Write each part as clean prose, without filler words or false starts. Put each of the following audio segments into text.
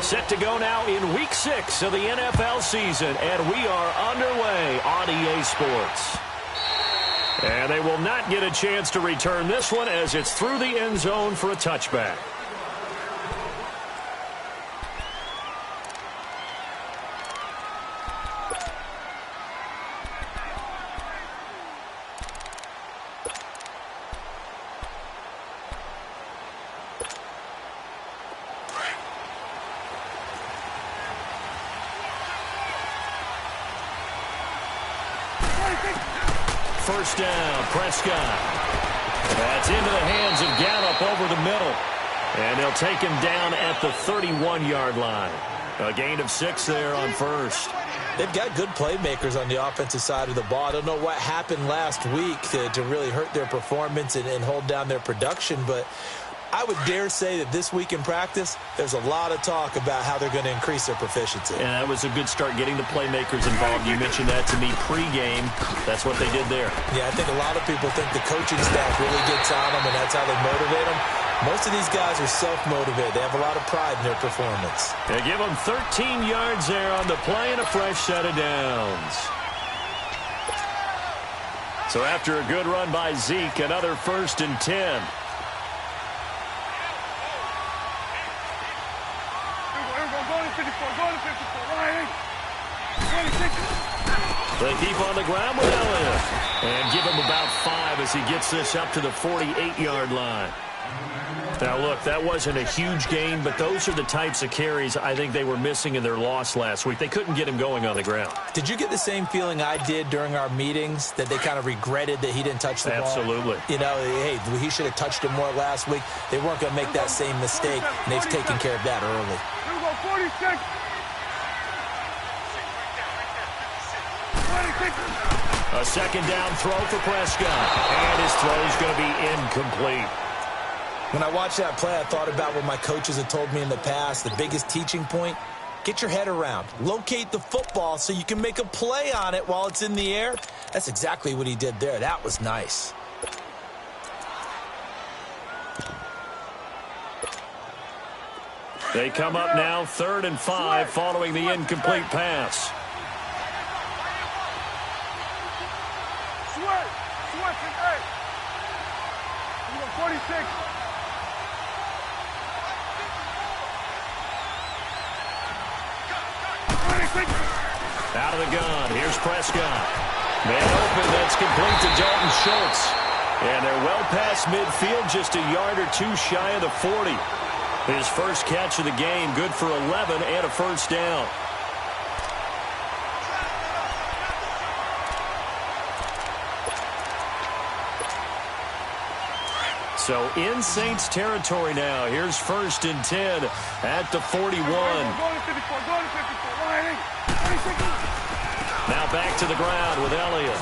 Set to go now in Week 6 of the NFL season, and we are underway on EA Sports. And they will not get a chance to return this one as it's through the end zone for a touchback. First down, Prescott. That's into the hands of Gallup over the middle. And they'll take him down at the 31-yard line. A gain of 6 there on first. They've got good playmakers on the offensive side of the ball. I don't know what happened last week to really hurt their performance and hold down their production, but I would dare say that this week in practice, there's a lot of talk about how they're going to increase their proficiency. And that was a good start getting the playmakers involved. You mentioned that to me pregame. That's what they did there. Yeah, I think a lot of people think the coaching staff really gets on them, and that's how they motivate them. Most of these guys are self-motivated. They have a lot of pride in their performance. They give them 13 yards there on the play and a fresh set of downs. So after a good run by Zeke, another 1st and 10. They keep on the ground with Elliott. And give him about 5 as he gets this up to the 48-yard line. Now, look, that wasn't a huge gain, but those are the types of carries I think they were missing in their loss last week. They couldn't get him going on the ground. Did you get the same feeling I did during our meetings, that they kind of regretted that he didn't touch the ball? Absolutely. You know, hey, he should have touched it more last week. They weren't going to make that same mistake, and they've taken care of that early. 46. A second down throw for Prescott, and his throw is going to be incomplete. When I watched that play, I thought about what my coaches had told me in the past. The biggest teaching point, get your head around. Locate the football so you can make a play on it while it's in the air. That's exactly what he did there. That was nice. They come up now 3rd and 5 following the incomplete pass. Sweat, 46. Out of the gun, here's Prescott. Man open, that's complete to Dalton Schultz. And they're well past midfield, just a yard or 2 shy of the 40. His first catch of the game, good for 11 and a first down. So in Saints territory now. Here's 1st and 10 at the 41. Now back to the ground with Elliott.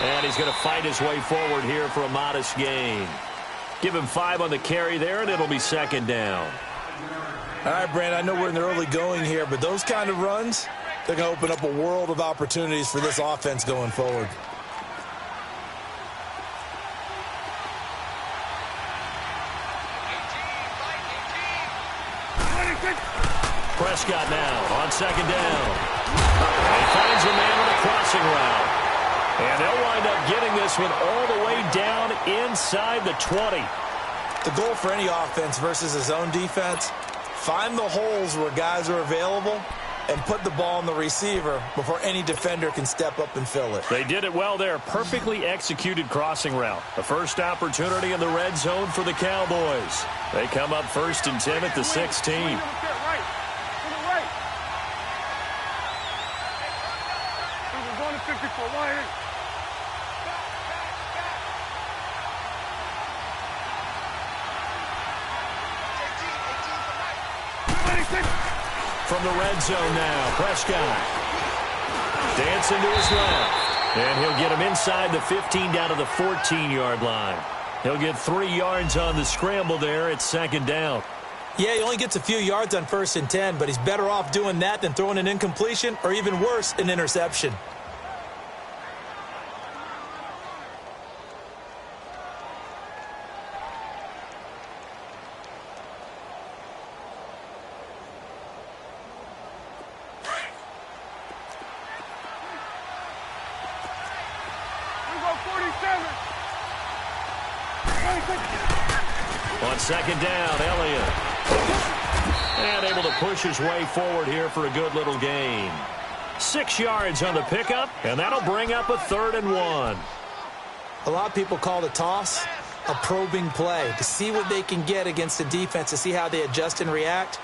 And he's going to fight his way forward here for a modest gain. Give him 5 on the carry there, and it'll be 2nd down. All right, Brandon, I know we're in the early going here, but those kind of runs, they're going to open up a world of opportunities for this offense going forward. Prescott now on 2nd down. And he finds a man with a crossing route. And they'll wind up getting this one all the way down inside the 20. The goal for any offense versus his own defense, find the holes where guys are available and put the ball on the receiver before any defender can step up and fill it. They did it well there. Perfectly executed crossing route. The first opportunity in the red zone for the Cowboys. They come up 1st and 10 at the 16. From the red zone now, Prescott. Dancing to his left. And he'll get him inside the 15 down to the 14-yard line. He'll get 3 yards on the scramble there at 2nd down. Yeah, he only gets a few yards on 1st and 10, but he's better off doing that than throwing an incompletion or even worse, an interception. On second down, Elliott. And able to push his way forward here for a good little gain. 6 yards on the pickup, and that'll bring up a 3rd and 1. A lot of people call the toss a probing play to see what they can get against the defense, to see how they adjust and react.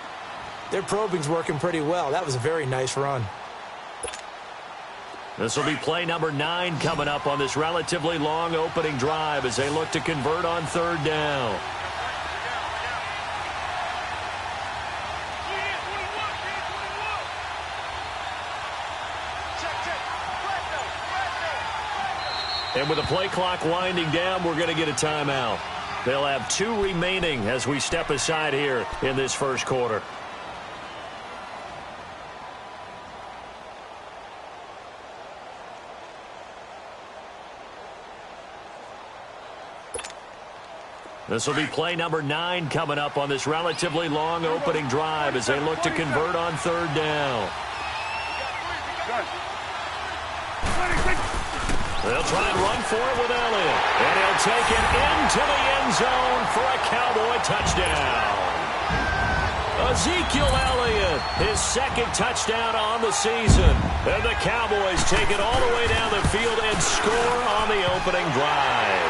Their probing's working pretty well. That was a very nice run. This will be play number 9 coming up on this relatively long opening drive as they look to convert on 3rd down. And with the play clock winding down, we're going to get a timeout. They'll have 2 remaining as we step aside here in this first quarter. This will be play number 9 coming up on this relatively long opening drive as they look to convert on 3rd down. They'll try and run for it with Elliott. And he'll take it into the end zone for a Cowboy touchdown. Ezekiel Elliott, his 2nd touchdown on the season. And the Cowboys take it all the way down the field and score on the opening drive.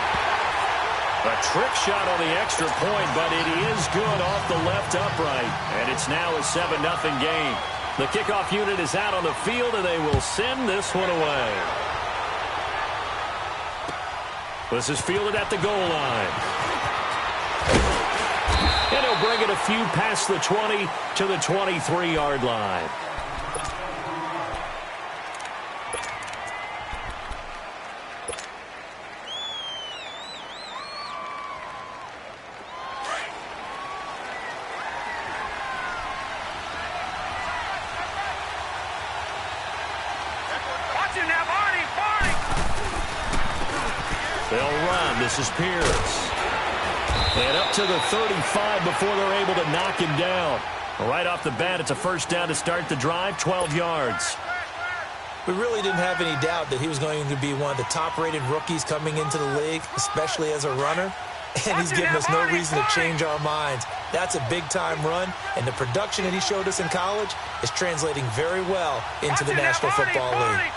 A trick shot on the extra point, but it is good off the left upright. And it's now a 7-0 game. The kickoff unit is out on the field, and they will send this one away. This is fielded at the goal line. And he'll bring it a few past the 20 to the 23-yard line. They'll run. This is Pierce. And up to the 35 before they're able to knock him down. Right off the bat, it's a first down to start the drive, 12 yards. We really didn't have any doubt that he was going to be one of the top-rated rookies coming into the league, especially as a runner. And he's given us no reason to change our minds. That's a big-time run, and the production that he showed us in college is translating very well into the National Football League.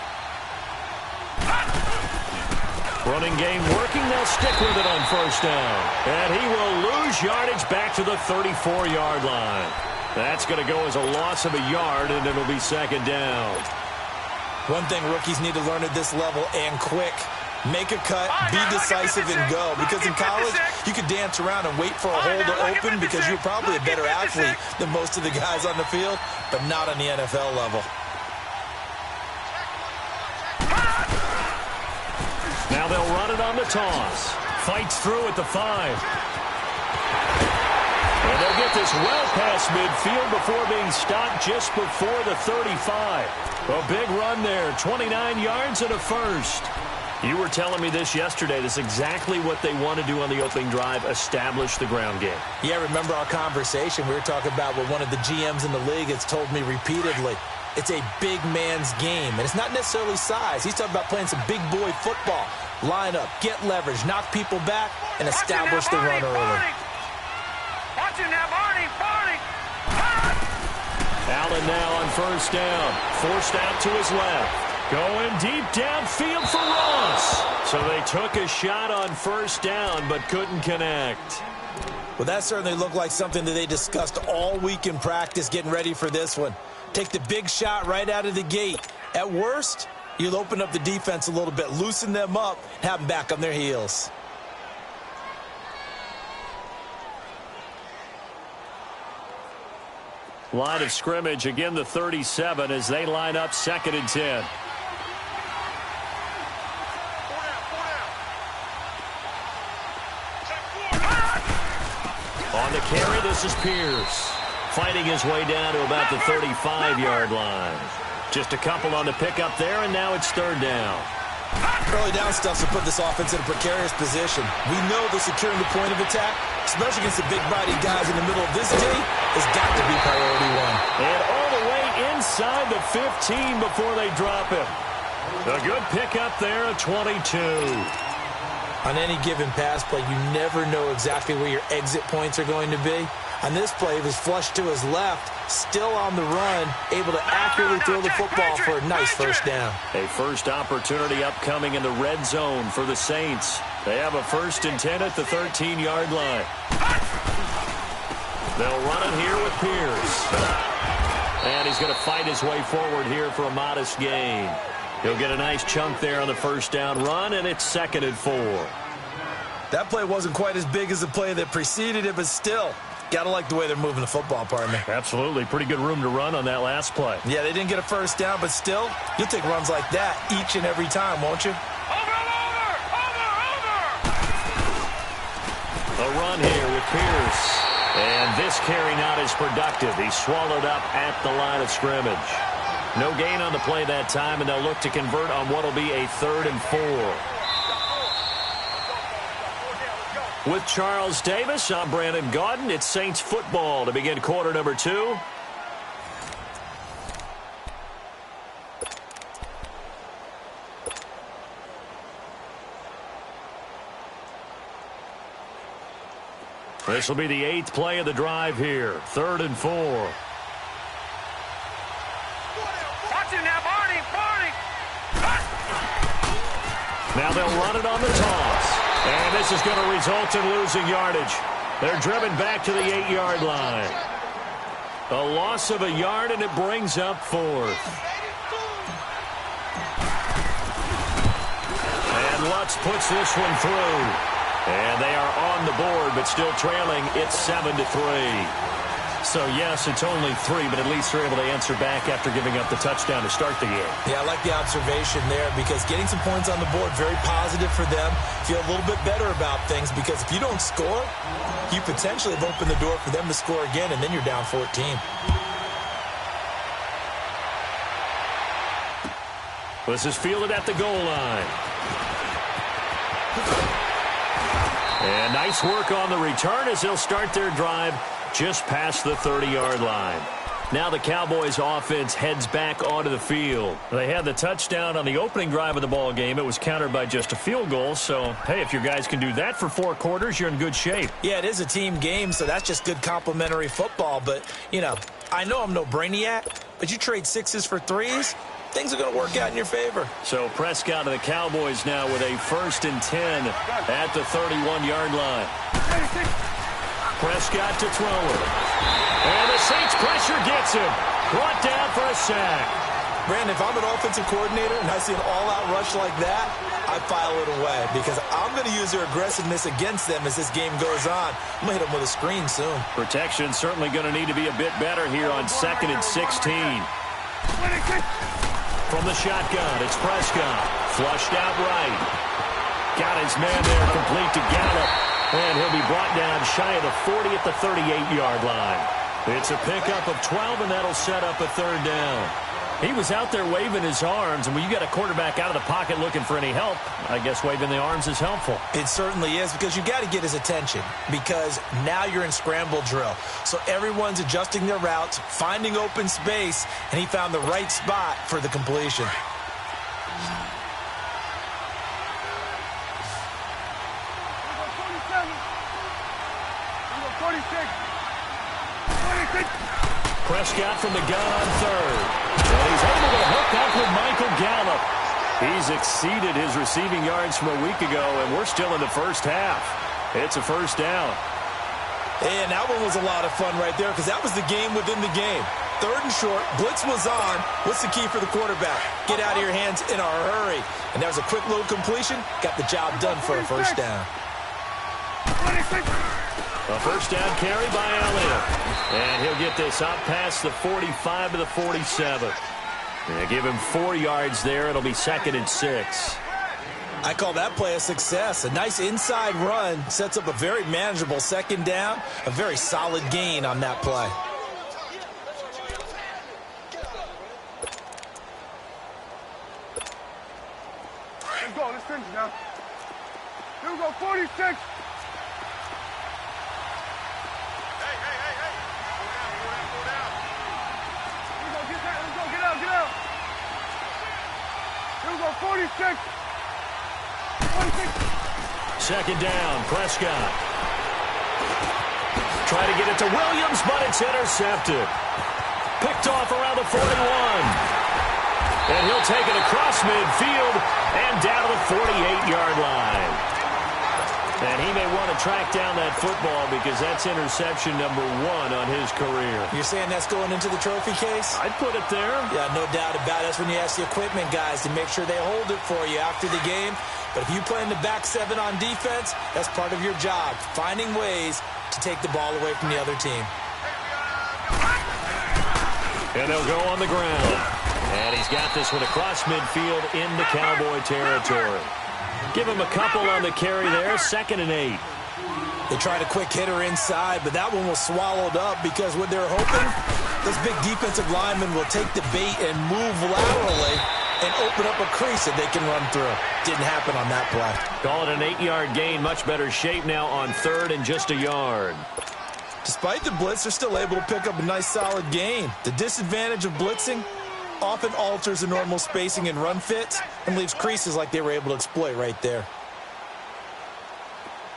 Running game working. They'll stick with it on first down. And he will lose yardage back to the 34-yard line. That's going to go as a loss of a yard, and it'll be 2nd down. One thing rookies need to learn at this level, and quick. Make a cut, be decisive, and go. Because in college, you could dance around and wait for a hole to open because you're probably a better athlete than most of the guys on the field, but not on the NFL level. Now they'll run it on the toss. Fights through at the 5. And they'll get this well past midfield before being stopped just before the 35. A big run there, 29 yards and a first. You were telling me this yesterday. This is exactly what they want to do on the opening drive, establish the ground game. Yeah, remember our conversation? We were talking about what one of the GMs in the league has told me repeatedly. It's a big man's game, and it's not necessarily size. He's talking about playing some big boy football. Line up, get leverage, knock people back, and establish the run early. Allen now on first down. Forced out to his left. Going deep downfield for Ross. So they took a shot on first down, but couldn't connect. Well, that certainly looked like something that they discussed all week in practice getting ready for this one. Take the big shot right out of the gate. At worst, you'll open up the defense a little bit, loosen them up, have them back on their heels. Line of scrimmage, again the 37 as they line up 2nd and 10. On the carry, this is Pierce. Fighting his way down to about the 35-yard line. Just a couple on the pickup there, and now it's 3rd down. Early down stuff to put this offense in a precarious position. We know that securing the point of attack, especially against the big-body guys in the middle of this day, has got to be priority 1. And all the way inside the 15 before they drop him. A good pickup there at 22. On any given pass play, you never know exactly where your exit points are going to be. On this play, he was flushed to his left, still on the run, able to accurately throw the football for a nice first down. A first opportunity upcoming in the red zone for the Saints. They have a 1st and 10 at the 13-yard line. They'll run it here with Pierce. And he's going to fight his way forward here for a modest gain. He'll get a nice chunk there on the first down run, and it's 2nd and 4. That play wasn't quite as big as the play that preceded it, but still, got to like the way they're moving the football, partner. Absolutely. Pretty good room to run on that last play. Yeah, they didn't get a first down, but still, you'll take runs like that each and every time, won't you? A run here with Pierce. And this carry not as productive. He's swallowed up at the line of scrimmage. No gain on the play that time, and they'll look to convert on what will be a 3rd and 4. With Charles Davis, I'm Brandon Gaudin. It's Saints football to begin quarter number 2. This will be the 8th play of the drive here. 3rd and 4. Watch it now, Barney. Now they'll run it on the toss. And this is going to result in losing yardage. They're driven back to the 8-yard line. A loss of a yard, and it brings up 4th. And Lutz puts this one through. And they are on the board, but still trailing. It's 7-3. So, yes, it's only 3, but at least they're able to answer back after giving up the touchdown to start the game. Yeah, I like the observation there because getting some points on the board, very positive for them. Feel a little bit better about things because if you don't score, you potentially have opened the door for them to score again, and then you're down 14. This is fielded at the goal line. And nice work on the return as they'll start their drive just past the 30-yard line. Now the Cowboys offense heads back onto the field. They had the touchdown on the opening drive of the ball game. It was countered by just a field goal. So, hey, if your guys can do that for 4 quarters, you're in good shape. Yeah, it is a team game, so that's just good complimentary football. But, you know, I know I'm no brainiac, but you trade 6s for 3s, things are going to work out in your favor. So Prescott to the Cowboys now with a 1st and 10 at the 31-yard line. Prescott to throw it. And the Saints pressure gets him. Brought down for a sack. Brandon, if I'm an offensive coordinator and I see an all-out rush like that, I file it away because I'm going to use their aggressiveness against them as this game goes on. I'm going to hit them with a screen soon. Protection certainly going to need to be a bit better here on 2nd and 16. From the shotgun, it's Prescott. Flushed out right. Got his man there, complete to Gallup. And he'll be brought down shy of the 40 at the 38-yard line. It's a pickup of 12, and that'll set up a 3rd down. He was out there waving his arms, and when you got a quarterback out of the pocket looking for any help, I guess waving the arms is helpful. It certainly is because you got to get his attention because now you're in scramble drill. So everyone's adjusting their routes, finding open space, and he found the right spot for the completion. Prescott from the gun on 3rd. And he's able to hook up with Michael Gallup. He's exceeded his receiving yards from a week ago, and we're still in the first half. It's a 1st down. And that one was a lot of fun right there because that was the game within the game. 3rd and short, blitz was on. What's the key for the quarterback? Get out of your hands in a hurry. And that was a quick little completion. Got the job done for a 1st down. A 1st down carry by Elliott. And he'll get this out past the 45 to the 47. They give him 4 yards there. It'll be 2nd and 6. I call that play a success. A nice inside run sets up a very manageable 2nd down. A very solid gain on that play. Let's go. Let's finish now. Here we go. 46. Here we go, 46. 46. second down. Prescott. Try to get it to Williams, but it's intercepted. Picked off around the 41. And he'll take it across midfield and down to the 48-yard line. And he may want to track down that football because that's interception number 1 on his career. You're saying that's going into the trophy case? I'd put it there. Yeah, no doubt about it. That's when you ask the equipment guys to make sure they hold it for you after the game. But if you play in the back 7 on defense, that's part of your job, finding ways to take the ball away from the other team. And they'll go on the ground. And he's got this one across midfield into Cowboy territory. Give him a couple on the carry there, 2nd and 8. They tried a quick hitter inside, but that one was swallowed up because what they're hoping, those big defensive linemen will take the bait and move laterally and open up a crease that they can run through. Didn't happen on that play. Call it an 8-yard gain. Much better shape now on 3rd and just a yard. Despite the blitz, they're still able to pick up a nice solid gain. The disadvantage of blitzing often alters the normal spacing and run fits and leaves creases like they were able to exploit right there.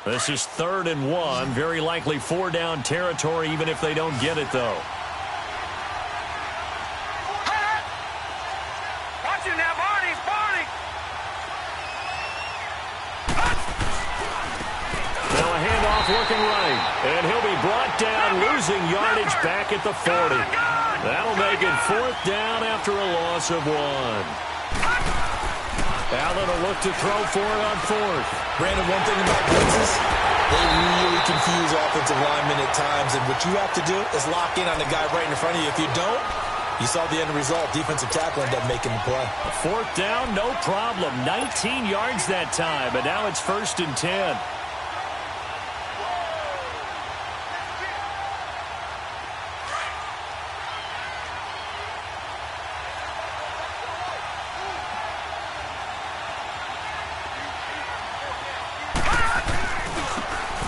This is 3rd and 1. Very likely 4-down territory even if they don't get it, though. Watching that, Barney. Now a handoff working right. And he'll be brought down, losing yardage back at the 40. That'll make it 4th down after a loss of 1. Allen will look to throw for it on 4th. Brandon, one thing about blitzes, they really confuse offensive linemen at times, and what you have to do is lock in on the guy right in front of you. If you don't, you saw the end result. Defensive tackle ended up making the play. 4th down, no problem. 19 yards that time, but now it's 1st and 10.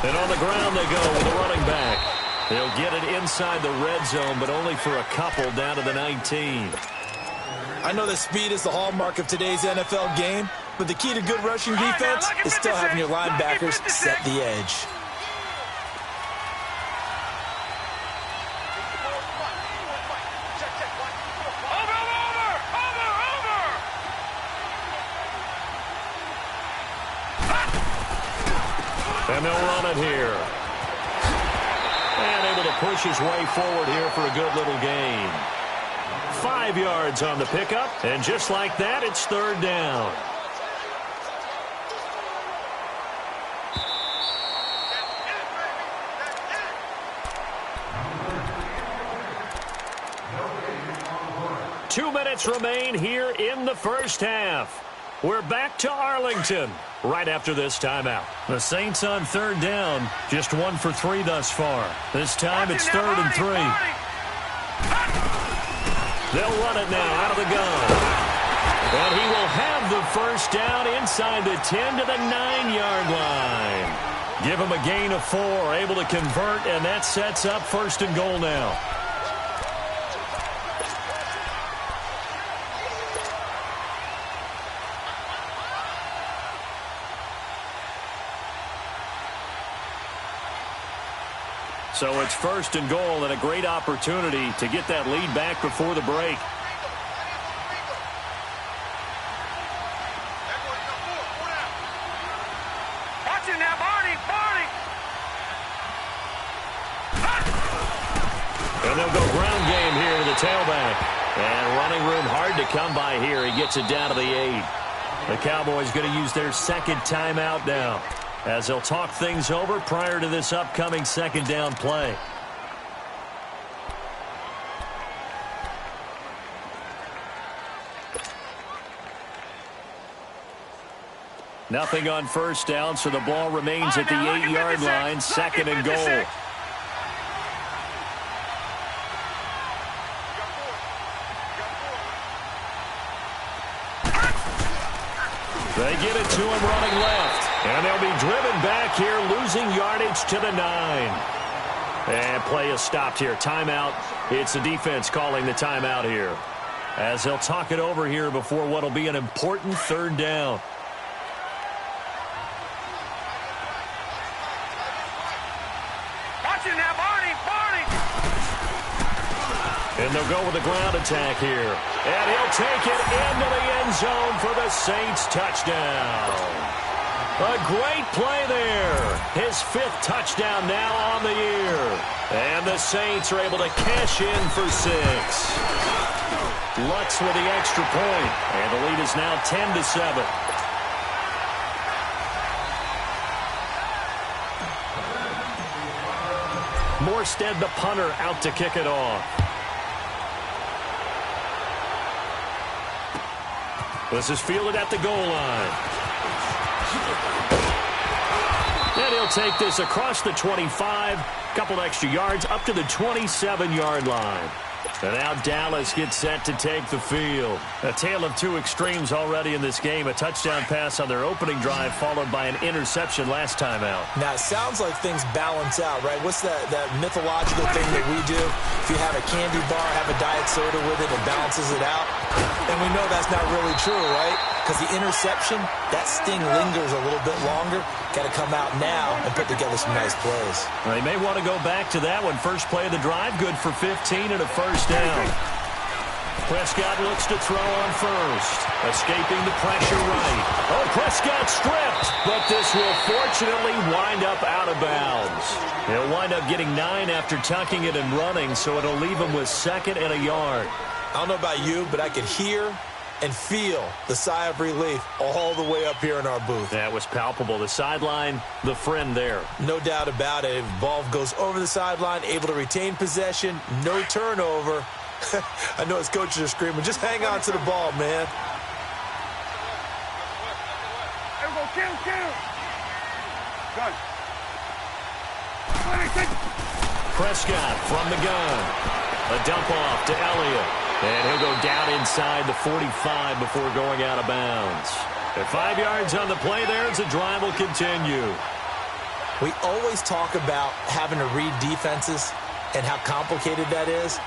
And on the ground they go with a running back. They'll get it inside the red zone, but only for a couple down to the 19. I know that speed is the hallmark of today's NFL game, but the key to good rushing defense is still having your linebackers set the edge. And they'll run it here. And able to push his way forward here for a good little gain. 5 yards on the pickup. And just like that, it's 3rd down. Two minutes remain here in the first half. We're back to Arlington right after this timeout. The Saints on 3rd down, just 1 for 3 thus far. This time it's 3rd and 3. They'll run it now out of the gun. And he will have the 1st down inside the 10 to the 9-yard line. Give him a gain of 4, able to convert, and that sets up 1st and goal now. So it's 1st and goal and a great opportunity to get that lead back before the break. Watching that, Barney. And they'll go ground game here with the tailback. And running room hard to come by here. He gets it down to the 8. The Cowboys going to use their 2nd timeout now, as they'll talk things over prior to this upcoming 2nd down play. Nothing on 1st down, so the ball remains at the 8-yard line, 2nd and goal. They get it to him running left. And they'll be driven back here, losing yardage to the 9. And play is stopped here. Timeout. It's the defense calling the timeout here, as they'll talk it over here before what will be an important 3rd down. And they'll go with the ground attack here. And he'll take it into the end zone for the Saints touchdown. A great play there. His 5th touchdown now on the year. And the Saints are able to cash in for 6. Lutz with the extra point. And the lead is now 10-7. Morstead, the punter, out to kick it off. This is fielded at the goal line. And he'll take this across the 25, couple extra yards, up to the 27-yard line. And now Dallas gets set to take the field. A tale of two extremes already in this game. A touchdown pass on their opening drive, followed by an interception last time out. Now, it sounds like things balance out, right? What's that mythological thing that we do? If you have a candy bar, have a diet soda with it, it balances it out. And we know that's not really true, right? Because the interception, that sting lingers a little bit longer. Got to come out now and put together some nice plays. Well, they may want to go back to that one. First play of the drive, good for 15 and a first down. Prescott looks to throw on first. Escaping the pressure right. Oh, Prescott stripped. But this will fortunately wind up out of bounds. He'll wind up getting 9 after tucking it and running, so it'll leave him with 2nd and a yard. I don't know about you, but I could hear and feel the sigh of relief all the way up here in our booth. That was palpable. The sideline, the friend there. No doubt about it. Ball goes over the sideline, able to retain possession, no turnover. I know his coaches are screaming, just hang on to the ball, man. Kill. Gun. Prescott from the gun. A dump off to Elliott. And he'll go down inside the 45 before going out of bounds. At 5 yards on the play there as the drive will continue. We always talk about having to read defenses and how complicated that is.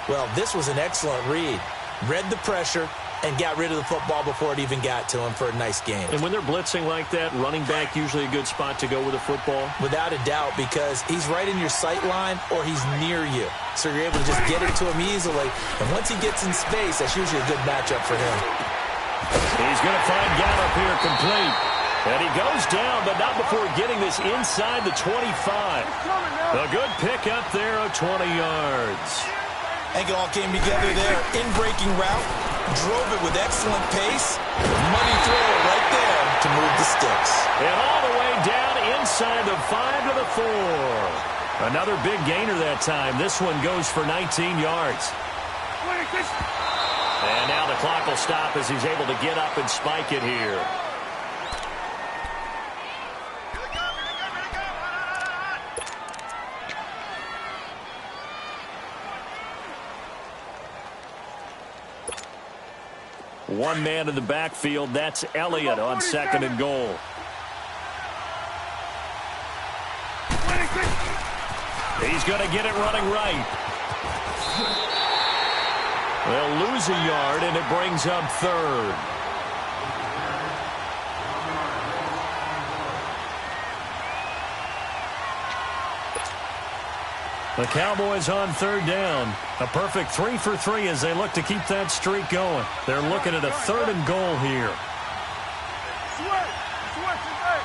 Well, this was an excellent read. Read the pressure and got rid of the football before it even got to him for a nice game. And when they're blitzing like that, running back usually a good spot to go with the football? Without a doubt, because he's right in your sight line or he's near you. So you're able to just get it to him easily. And once he gets in space, that's usually a good matchup for him. He's going to find Gallup here complete. And he goes down, but not before getting this inside the 25. A good pickup there of 20 yards. I think it all came together there. In-breaking route, drove it with excellent pace. Money throw right there to move the sticks. And all the way down inside the 5 to the 4. Another big gainer that time. This one goes for 19 yards. And now the clock will stop as he's able to get up and spike it here. One man in the backfield. That's Elliott on 2nd and goal. He's going to get it running right. They'll lose a yard, and it brings up 3rd. The Cowboys on 3rd down. A perfect 3 for 3 as they look to keep that streak going. They're looking at a 3rd and goal here. Sweat today.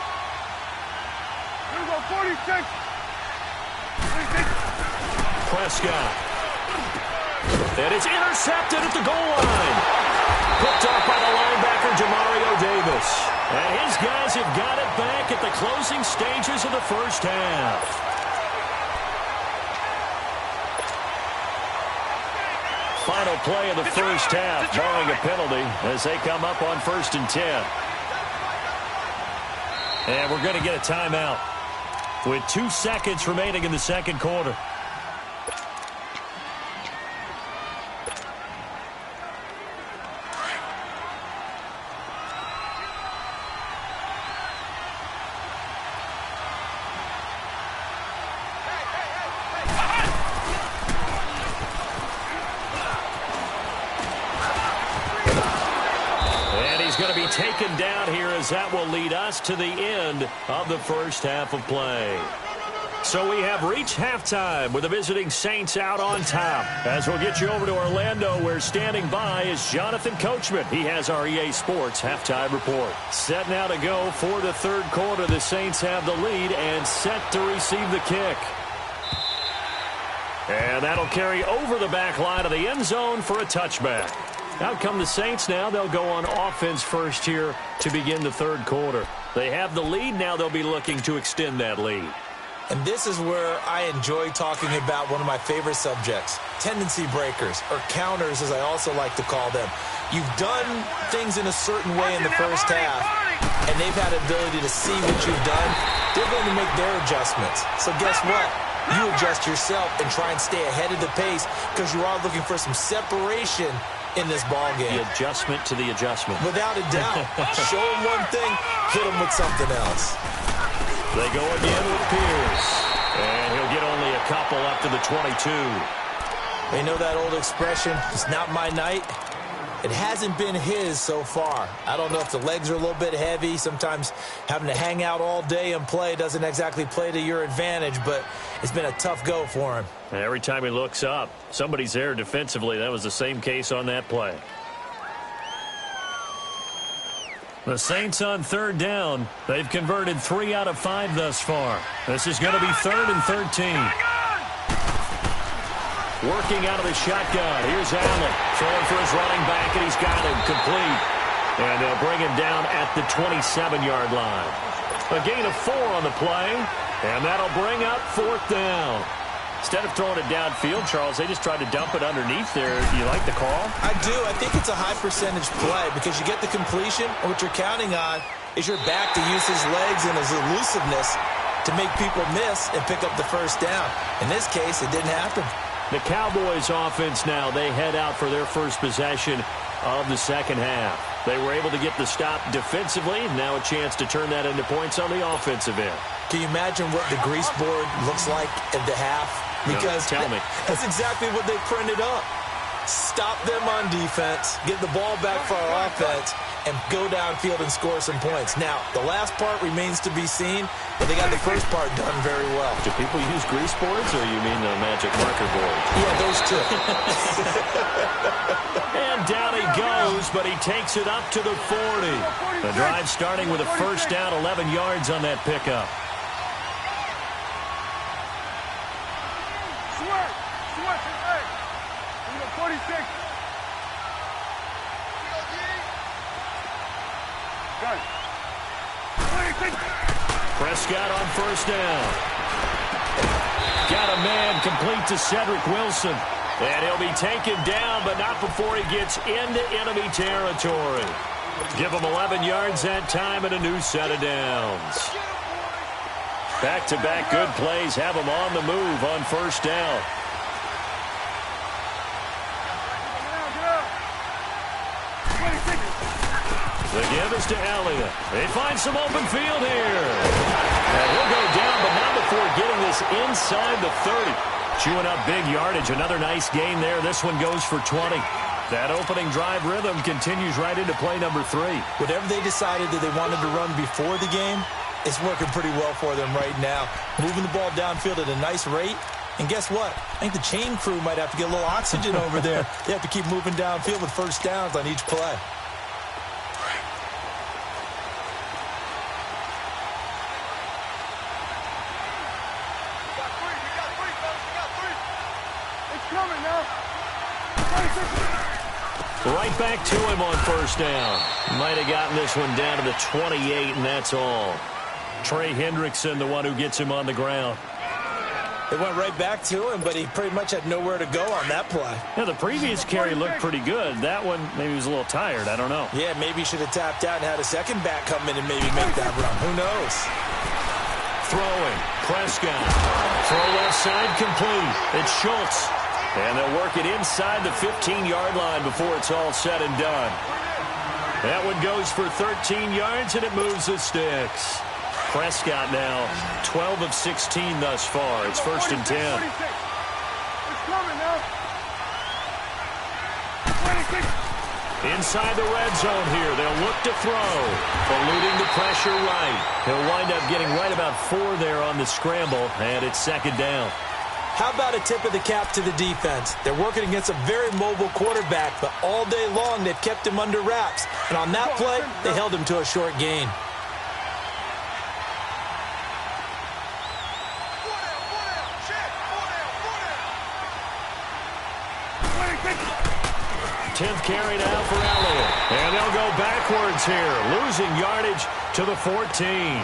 Here we go, 46. Prescott. And it's intercepted at the goal line. Picked off by the linebacker, Jamario Davis. And his guys have got it back at the closing stages of the first half. Final play of the first half, barring a penalty, as they come up on 1st and 10. And we're going to get a timeout with 2 seconds remaining in the second quarter. Taken down here as that will lead us to the end of the first half of play. So we have reached halftime with the visiting Saints out on top. As we'll get you over to Orlando, where standing by is Jonathan Coachman. He has our EA Sports halftime report. Set now to go for the third quarter. The Saints have the lead and set to receive the kick. And that'll carry over the back line of the end zone for a touchback. Out come the Saints now. They'll go on offense first here to begin the third quarter. They have the lead. Now they'll be looking to extend that lead. And this is where I enjoy talking about one of my favorite subjects, tendency breakers, or counters as I also like to call them. You've done things in a certain way in the first half, and they've had the ability to see what you've done. They're going to make their adjustments. So guess what? You adjust yourself and try and stay ahead of the pace because you are looking for some separation in this ball game. The adjustment to the adjustment. Without a doubt. Show them one thing, hit them with something else. They go again with Pierce. And he'll get only a couple up to the 22. They know that old expression, it's not my night. It hasn't been his so far. I don't know if the legs are a little bit heavy. Sometimes having to hang out all day and play doesn't exactly play to your advantage, but it's been a tough go for him. Every time he looks up, somebody's there defensively. That was the same case on that play. The Saints on third down. They've converted 3 out of 5 thus far. This is going to be 3rd and 13. Working out of the shotgun. Here's Allen throwing for his running back, and he's got him complete. And they'll bring him down at the 27-yard line. A gain of 4 on the play, and that'll bring up 4th down. Instead of throwing it downfield, Charles, they just tried to dump it underneath there. Do you like the call? I do. I think it's a high-percentage play because you get the completion, and what you're counting on is your back to use his legs and his elusiveness to make people miss and pick up the first down. In this case, it didn't happen. The Cowboys offense now, they head out for their first possession of the second half. They were able to get the stop defensively, and now a chance to turn that into points on the offensive end. Can you imagine what the grease board looks like at the half? Because no, tell me. That's exactly what they printed up. Stop them on defense, get the ball back for our offense, and go downfield and score some points. Now, the last part remains to be seen, but they got the first part done very well. Do people use grease boards, or you mean the magic marker board? Yeah, those two. And down he goes, but he takes it up to the 40. The drive starting with a first down, 11 yards on that pickup. Prescott on first down. Got a man complete to Cedric Wilson. And he'll be taken down, but not before he gets into enemy territory. Give him 11 yards that time and a new set of downs. Back-to-back good plays have him on the move on first down. The give is to Elliott. They find some open field here. And he'll go down, but not before getting this inside the 30. Chewing up big yardage. Another nice gain there. This one goes for 20. That opening drive rhythm continues right into play number 3. Whatever they decided that they wanted to run before the game, it's working pretty well for them right now. Moving the ball downfield at a nice rate. And guess what? I think the chain crew might have to get a little oxygen over there. They have to keep moving downfield with first downs on each play. Right back to him on first down. Might have gotten this one down to the 28, and that's all. Trey Hendrickson, the one who gets him on the ground. It went right back to him, but he pretty much had nowhere to go on that play. Yeah, the previous carry looked pretty good. That one, maybe he was a little tired. I don't know. Yeah, maybe he should have tapped out and had a second back come in and maybe make that run. Who knows? Throwing. Prescott. Throw left side complete. It's Schultz. And they'll work it inside the 15-yard line before it's all said and done. That one goes for 13 yards, and it moves the sticks. Prescott now 12 of 16 thus far. It's first and 10. Inside the red zone here. They'll look to throw. Eluding the pressure right. He'll wind up getting right about 4 there on the scramble, and it's second down. How about a tip of the cap to the defense? They're working against a very mobile quarterback, but all day long they've kept him under wraps. And on that play, they held him to a short gain. Tenth carry now for Elliott. And they'll go backwards here, losing yardage to the 14.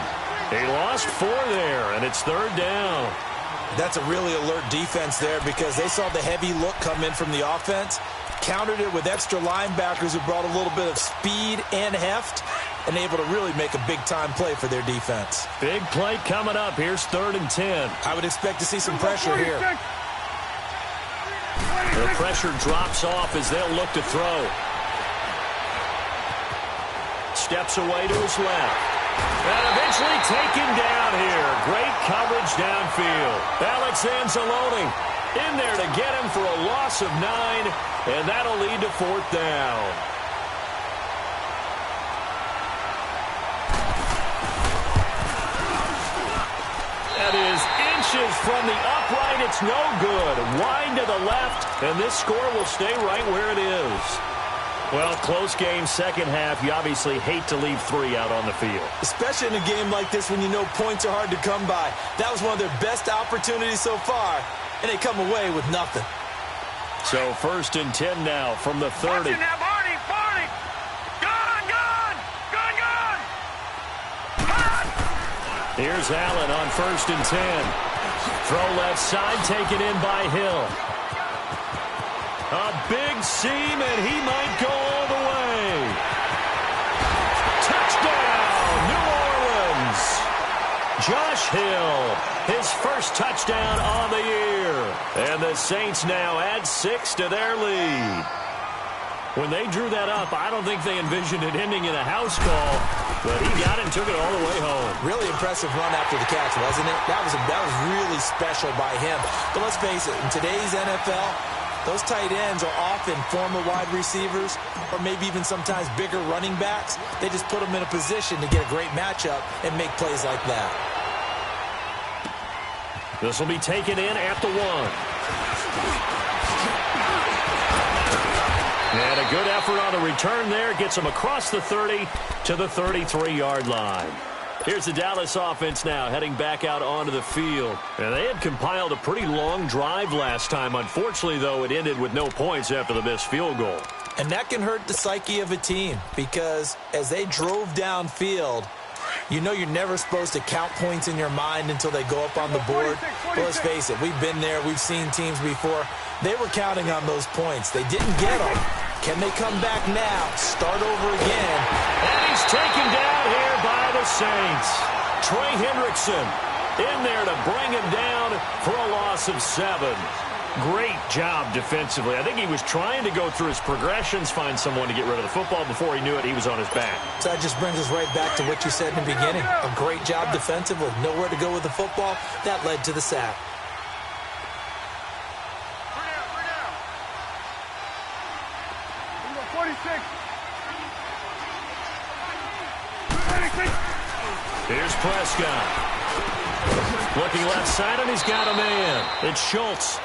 He lost 4 there, and it's third down. That's a really alert defense there because they saw the heavy look come in from the offense, countered it with extra linebackers who brought a little bit of speed and heft, and able to really make a big-time play for their defense. Big play coming up. Here's 3rd and 10. I would expect to see some pressure here. The pressure drops off as they'll look to throw. Steps away to his left. And eventually taken down here. Great coverage downfield. Alex Anzalone in there to get him for a loss of 9, and that'll lead to 4th down. That is inches from the upright. It's no good. Wind to the left, and this score will stay right where it is. Well, close game, second half. You obviously hate to leave 3 out on the field. Especially in a game like this when you know points are hard to come by. That was one of their best opportunities so far, and they come away with nothing. So 1st and 10 now from the 30. Here's Allen on 1st and 10. Throw left side, taken in by Hill. A big seam, and he might go all the way. Touchdown, New Orleans. Josh Hill, his first touchdown on the year. And the Saints now add 6 to their lead. When they drew that up, I don't think they envisioned it ending in a house call, but he got it and took it all the way home. Really impressive run after the catch, wasn't it? That was really special by him. But let's face it, in today's NFL, those tight ends are often former wide receivers or maybe even sometimes bigger running backs. They just put them in a position to get a great matchup and make plays like that. This will be taken in at the 1. And a good effort on the return there. Gets him across the 30 to the 33-yard line. Here's the Dallas offense now heading back out onto the field. And they had compiled a pretty long drive last time. Unfortunately, though, it ended with no points after the missed field goal. And that can hurt the psyche of a team because as they drove downfield, you know you're never supposed to count points in your mind until they go up on the board. But let's face it, we've been there. We've seen teams before. They were counting on those points. They didn't get them. Can they come back now, start over again? And he's taken down here by the Saints. Trey Hendrickson in there to bring him down for a loss of 7. Great job defensively. I think he was trying to go through his progressions, find someone to get rid of the football. Before he knew it, he was on his back. So that just brings us right back to what you said in the beginning. A great job defensively. Nowhere to go with the football. That led to the sack. Here's Prescott. Looking left side, and he's got a man. It's Schultz.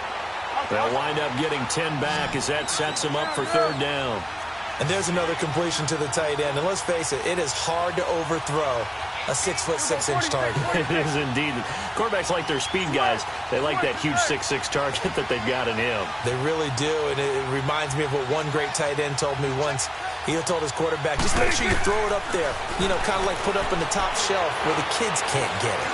They'll wind up getting 10 back as that sets him up for 3rd down. And there's another completion to the tight end. And let's face it, it is hard to overthrow a 6'6" target. It is indeed. Quarterbacks like their speed guys. They like that huge 6'6" target that they've got in him. They really do, and it reminds me of what one great tight end told me once. He told his quarterback, just make sure you throw it up there. You know, kind of like put up in the top shelf where the kids can't get it.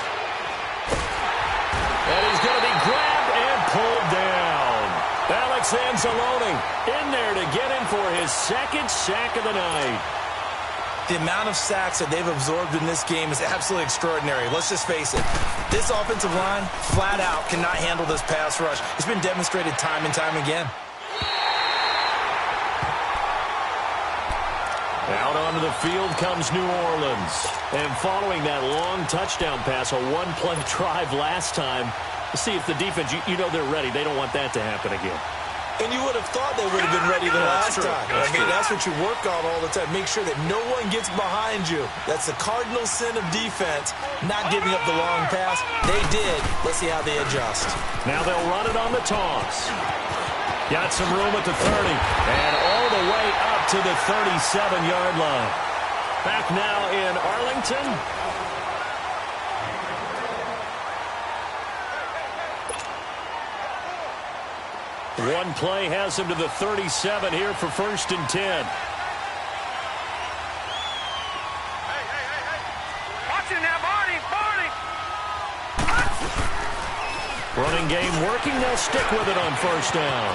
And he's going to be grabbed and pulled down. Alex Anzalone in there to get him for his 2nd sack of the night. The amount of sacks that they've absorbed in this game is absolutely extraordinary. Let's just face it. This offensive line, flat out, cannot handle this pass rush. It's been demonstrated time and time again. Out onto the field comes New Orleans. And following that long touchdown pass, a one-play drive last time, see if the defense, you know they're ready. They don't want that to happen again. And you would have thought they would have been ready the last time. That's what you work on all the time. Make sure that no one gets behind you. That's the cardinal sin of defense, not giving up the long pass. They did. Let's see how they adjust. Now they'll run it on the toss. Got some room at the 30. And all the way up to the 37-yard line. Back now in Arlington. One play has him to the 37 here for 1st and 10. Watching that body. Running game working. They'll stick with it on 1st down.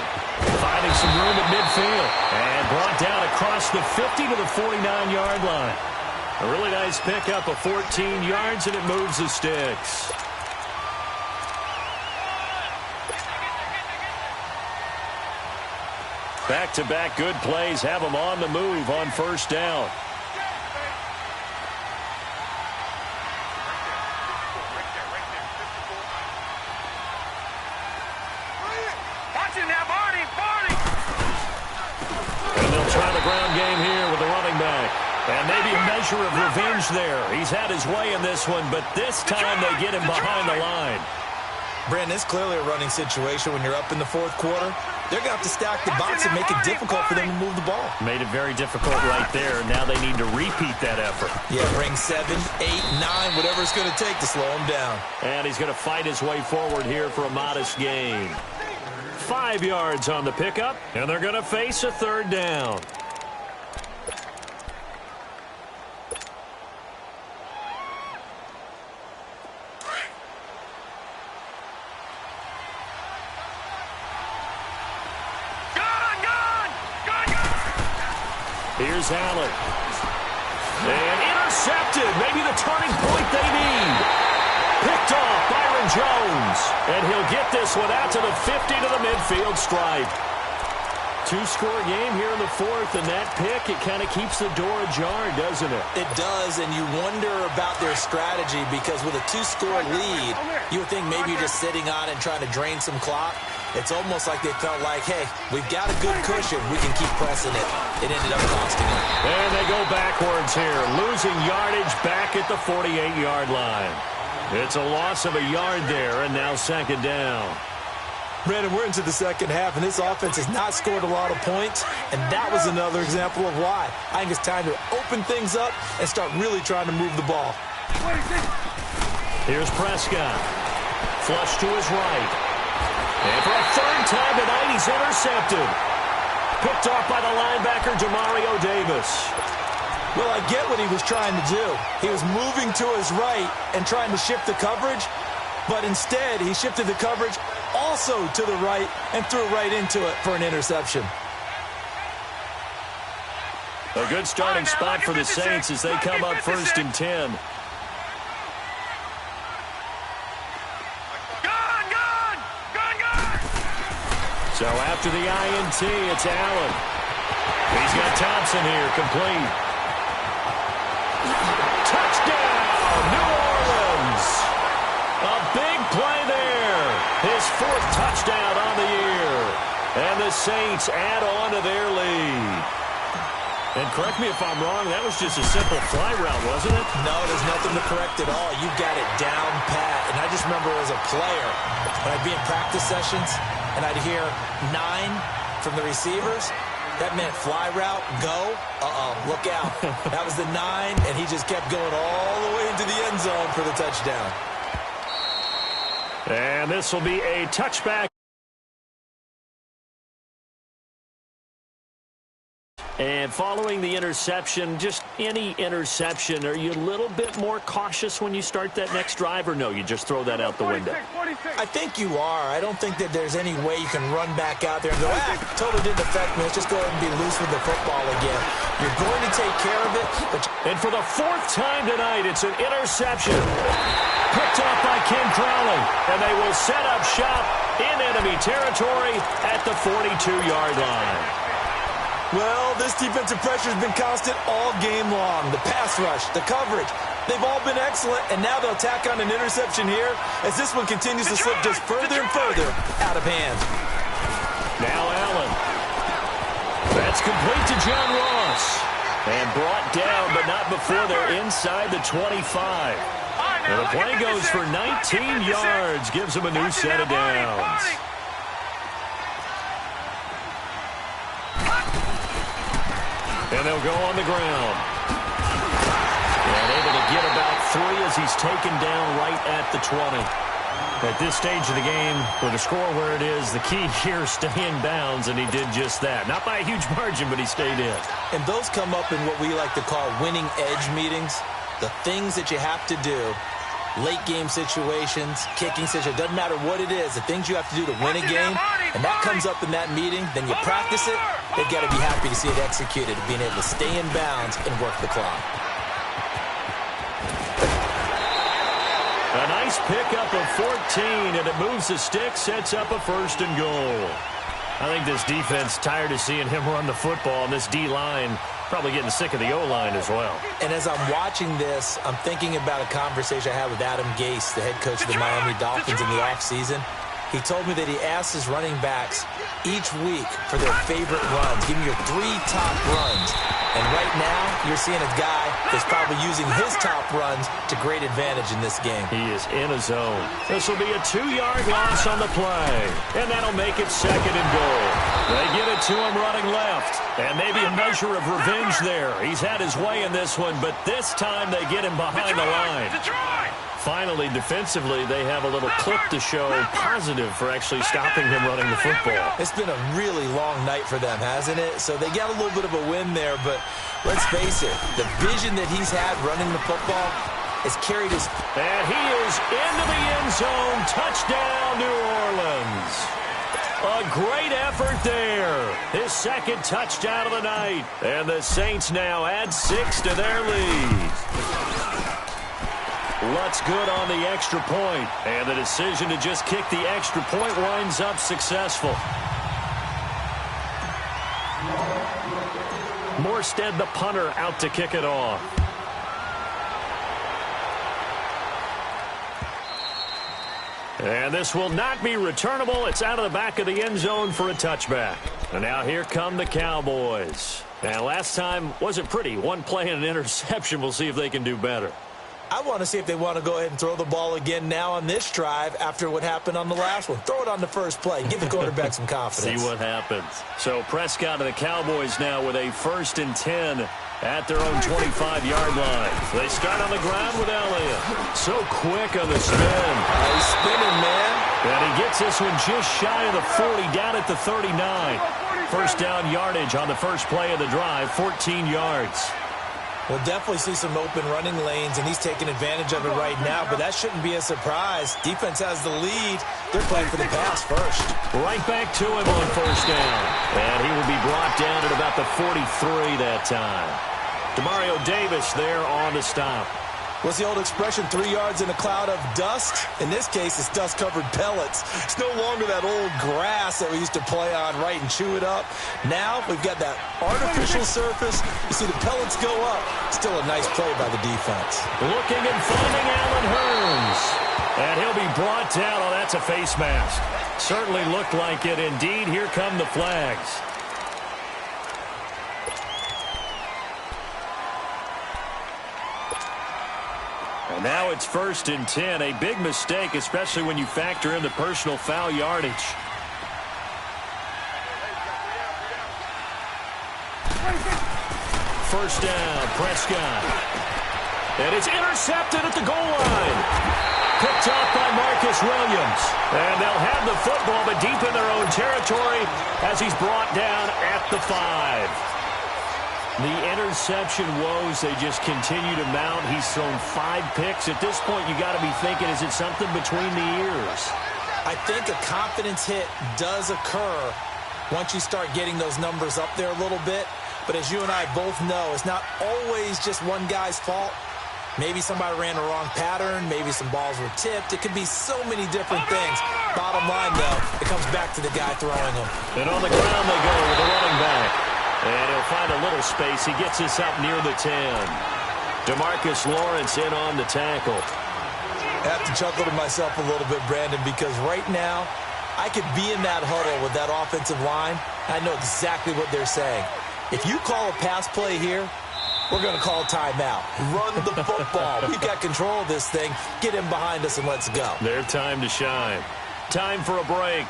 Finding some room at midfield. And brought down across the 50 to the 49-yard line. A really nice pickup of 14 yards, and it moves the sticks. Back-to-back good plays have them on the move on 1st down. And they'll try the ground game here with the running back. And maybe a measure of revenge there. He's had his way in this one, but this time they get him behind the line. Brandon, it's clearly a running situation when you're up in the 4th quarter. They're going to have to stack the box and make it difficult for them to move the ball. Made it very difficult right there. Now they need to repeat that effort. Yeah, bring 7, 8, 9, whatever it's going to take to slow him down. And he's going to fight his way forward here for a modest gain. 5 yards on the pickup, and they're going to face a 3rd down. Here's Allen. And intercepted. Maybe the turning point they need. Picked off Byron Jones. And he'll get this one out to the 50 to the midfield stripe. 2-score game here in the 4th, and that pick, it kind of keeps the door ajar, doesn't it? It does, and you wonder about their strategy because with a 2-score lead, you would think maybe you're just sitting on and trying to drain some clock. It's almost like they felt like, hey, we've got a good cushion. We can keep pressing it. It ended up costing them. And they go backwards here, losing yardage back at the 48-yard line. It's a loss of a yard there, and now 2nd down. Brandon, we're into the 2nd half, and this offense has not scored a lot of points, and that was another example of why. I think it's time to open things up and start really trying to move the ball. Here's Prescott. Flush to his right. And for a 3rd time tonight, he's intercepted. Picked off by the linebacker, Demario Davis. Well, I get what he was trying to do. He was moving to his right and trying to shift the coverage, but instead he shifted the coverage also to the right and threw right into it for an interception. A good starting spot for the Saints as they come up 1st and 10. So after the INT, it's Allen. He's got Thompson here, complete. Touchdown, New Orleans. A big play there. His 4th touchdown on the year. And the Saints add on to their lead. And correct me if I'm wrong, that was just a simple fly route, wasn't it? No, there's nothing to correct at all. You got it down pat. And I just remember as a player, when I'd be in practice sessions, and I'd hear 9 from the receivers, that meant fly route, go, look out. That was the 9, and he just kept going all the way into the end zone for the touchdown. And this will be a touchback. And following the interception, just any interception, are you a little bit more cautious when you start that next drive, or no, you just throw that out the window? I think you are. I don't think that there's any way you can run back out there and go, totally didn't affect me. Let's just go ahead and be loose with the football again. You're going to take care of it. And for the 4th time tonight, it's an interception. Picked off by Ken Crowley. And they will set up shop in enemy territory at the 42-yard line. Well, this defensive pressure has been constant all game long. The pass rush, the coverage, they've all been excellent, and now they'll tack on an interception here as this one continues to slip just further and further out of hand. Now Allen. It's complete to John Ross. And brought down, but not before they're inside the 25. And the play goes for 19 yards, gives them a new set of downs. And they'll go on the ground. And able to get about 3 as he's taken down right at the 20. At this stage of the game, with the score where it is, the key here is stay in bounds, and he did just that. Not by a huge margin, but he stayed in. And those come up in what we like to call winning edge meetings. The things that you have to do, late game situations, kicking situations, doesn't matter what it is, the things you have to do to win a game, and that comes up in that meeting, then you practice it, they've got to be happy to see it executed, being able to stay in bounds and work the clock. A nice pickup of 14, and it moves the stick, sets up a 1st and goal. I think this defense tired of seeing him run the football, and this D-line probably getting sick of the O-line as well. And as I'm watching this, I'm thinking about a conversation I had with Adam Gase, the head coach of the Miami Dolphins in the offseason. He told me that he asked his running backs each week for their favorite runs. Give me your 3 top runs. And right now, you're seeing a guy that's probably using his top runs to great advantage in this game. He is in a zone. This will be a 2-yard loss on the play. And that'll make it 2nd and goal. They get it to him running left. And maybe a measure of revenge there. He's had his way in this one, but this time they get him behind the line. Finally, defensively, they have a little clip to show positive for actually stopping him running the football. It's been a really long night for them, hasn't it? So they got a little bit of a win there, but let's face it, the vision that he's had running the football has carried his... And he is into the end zone. Touchdown, New Orleans. A great effort there. His 2nd touchdown of the night. And the Saints now add 6 to their lead. Lutz good on the extra point, and the decision to just kick the extra point winds up successful. Morstead, the punter, out to kick it off. And this will not be returnable. It's out of the back of the end zone for a touchback. And now here come the Cowboys. And last time wasn't pretty. One play and an interception. We'll see if they can do better. I want to see if they want to go ahead and throw the ball again now on this drive after what happened on the last one. Throw it on the first play. Give the quarterback some confidence. See what happens. So Prescott and the Cowboys now with a 1st and 10 at their own 25-yard line. They start on the ground with Elliott. So quick on the spin. He's spinning, man. And he gets this one just shy of the 40, down at the 39. 1st down yardage on the first play of the drive, 14 yards. We'll definitely see some open running lanes, and he's taking advantage of it right now, but that shouldn't be a surprise. Defense has the lead. They're playing for the pass first. Right back to him on 1st down. And he will be brought down at about the 43 that time. Demario Davis there on the stop. What's the old expression, 3 yards in a cloud of dust? In this case, it's dust-covered pellets. It's no longer that old grass that we used to play on, right, and chew it up. Now we've got that artificial surface. You see the pellets go up. Still a nice play by the defense. Looking and finding Allen Hurns. And he'll be brought down. Oh, that's a face mask. Certainly looked like it. Indeed, here come the flags. And now it's 1st and 10. A big mistake, especially when you factor in the personal foul yardage. First down, Prescott. And it's intercepted at the goal line. Picked off by Marcus Williams. And they'll have the football, but deep in their own territory as he's brought down at the 5. The interception woes, they just continue to mount. He's thrown 5 picks. At this point, you got to be thinking, is it something between the ears? I think a confidence hit does occur once you start getting those numbers up there a little bit. But as you and I both know, it's not always just one guy's fault. Maybe somebody ran the wrong pattern. Maybe some balls were tipped. It could be so many different things. Bottom line, though, it comes back to the guy throwing them. And on the ground they go with the running back. And he'll find a little space. He gets this up near the 10. DeMarcus Lawrence in on the tackle. I have to chuckle to myself a little bit, Brandon, because right now I could be in that huddle with that offensive line. I know exactly what they're saying. If you call a pass play here, we're going to call timeout. Run the football. We've got control of this thing. Get him behind us and let's go. Their time to shine. Time for a break.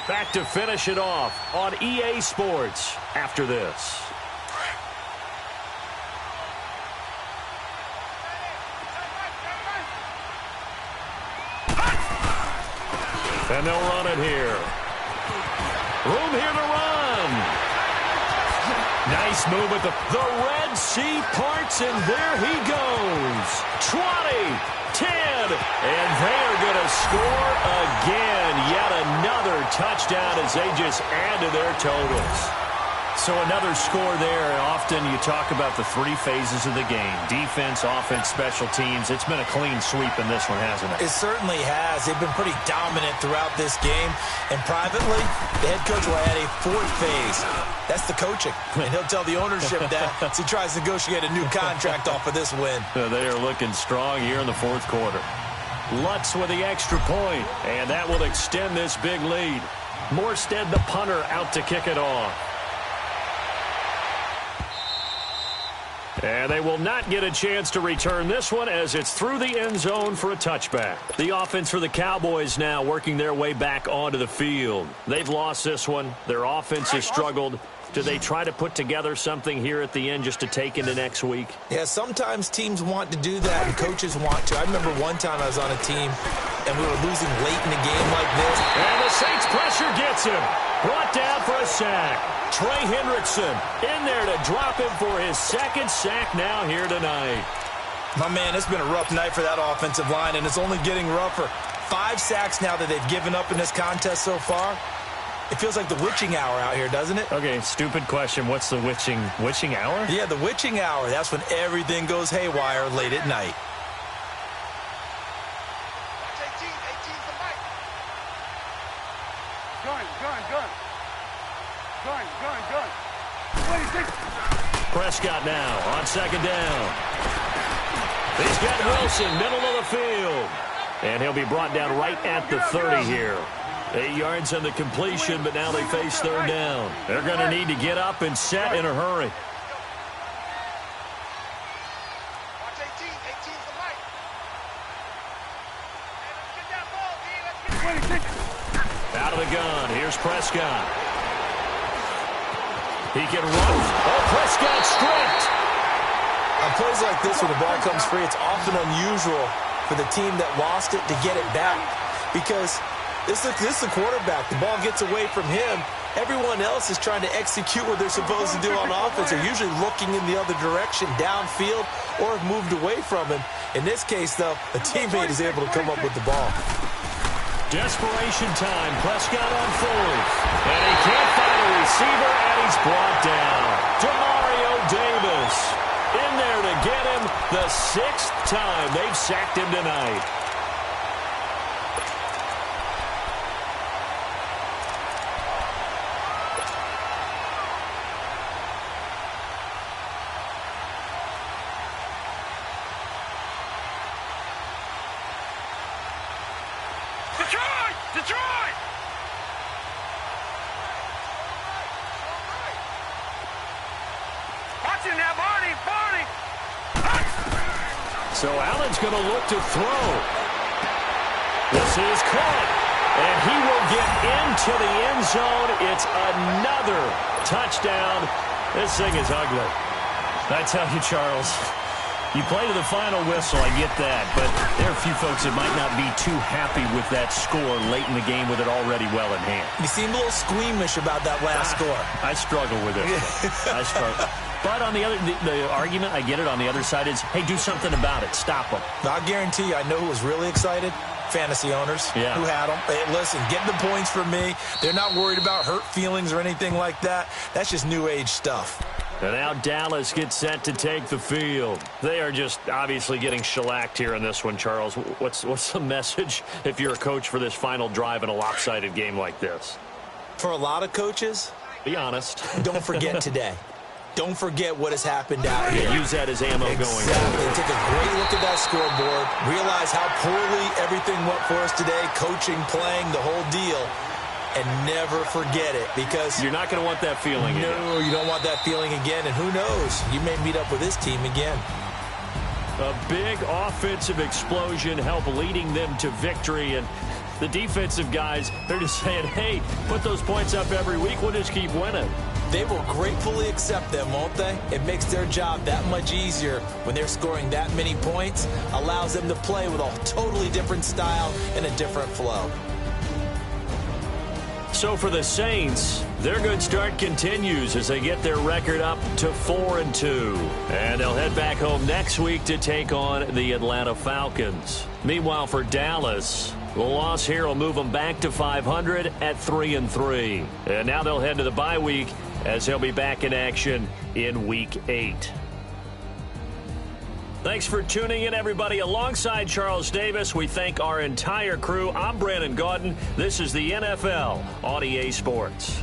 Back to finish it off on EA Sports after this. And they'll run it here. Room here to run. Nice move at the Red Sea parts, and there he goes. 20, 10, and they are going to score again. Yet another touchdown as they just add to their totals. So another score there. Often you talk about the three phases of the game. Defense, offense, special teams. It's been a clean sweep in this one, hasn't it? It certainly has. They've been pretty dominant throughout this game. And privately, the head coach will add a fourth phase. That's the coaching. And he'll tell the ownership that as he tries to negotiate a new contract off of this win. They are looking strong here in the fourth quarter. Lutz with the extra point, and that will extend this big lead. Morstead, the punter, out to kick it off. And they will not get a chance to return this one as it's through the end zone for a touchback. The offense for the Cowboys now working their way back onto the field. They've lost this one. Their offense has struggled. Do they try to put together something here at the end just to take into next week? Yeah, sometimes teams want to do that and coaches want to. I remember one time I was on a team and we were losing late in the game like this. And the Saints pressure gets him. Brought down for a sack. Trey Hendrickson in there to drop him for his second sack now here tonight. My man, it's been a rough night for that offensive line, and it's only getting rougher. 5 sacks now that they've given up in this contest so far. It feels like the witching hour out here, doesn't it? Okay, stupid question. What's the witching hour? Yeah, the witching hour. That's when everything goes haywire late at night. Prescott now on second down. He's got Wilson, middle of the field. And he'll be brought down right at the 30 here. 8 yards on the completion, but now they face third down. They're going to need to get up and set in a hurry. Out of the gun. Here's Prescott. He can run. Oh, Prescott stripped. On plays like this, when the ball comes free, it's often unusual for the team that lost it to get it back. Because this is the quarterback. The ball gets away from him. Everyone else is trying to execute what they're supposed to do on offense. They're usually looking in the other direction, downfield, or have moved away from him. In this case, though, a teammate is able to come up with the ball. Desperation time. Prescott on fourth. And he can't find a receiver, and he's brought down. Demario Davis in there to get him the 6th time they've sacked him tonight. Detroit! Watching that, Barney! So Allen's going to look to throw. This is caught. And he will get into the end zone. It's another touchdown. This thing is ugly. I tell you, Charles, you play to the final whistle, I get that, but there are a few folks that might not be too happy with that score late in the game with it already well in hand. You seem a little squeamish about that last score. I struggle with it. I struggle. But on the other, the argument, I get it, on the other side is, hey, do something about it. Stop them. I guarantee you, I know who was really excited. Fantasy owners who had them. Hey, listen, get the points for me. They're not worried about hurt feelings or anything like that. That's just new age stuff. And now Dallas gets set to take the field. They are just obviously getting shellacked here in this one, Charles. What's the message if you're a coach for this final drive in a lopsided game like this? For a lot of coaches, be honest. Don't forget today. Don't forget what has happened out here. Use that as ammo going forward. Take a great look at that scoreboard. Realize how poorly everything went for us today. Coaching, playing, the whole deal. and never forget it, because you're not going to want that feeling again. No, you don't want that feeling again, and who knows, you may meet up with this team again. A big offensive explosion helped leading them to victory, and the defensive guys, they're just saying, hey, put those points up every week, we'll just keep winning. They will gratefully accept them, won't they? It makes their job that much easier when they're scoring that many points, allows them to play with a totally different style and a different flow. So for the Saints, their good start continues as they get their record up to 4-2. And they'll head back home next week to take on the Atlanta Falcons. Meanwhile, for Dallas, the loss here will move them back to 500 at 3-3. And now they'll head to the bye week as they'll be back in action in Week 8. Thanks for tuning in, everybody. Alongside Charles Davis, we thank our entire crew. I'm Brandon Gaudin. This is the NFL on EA Sports.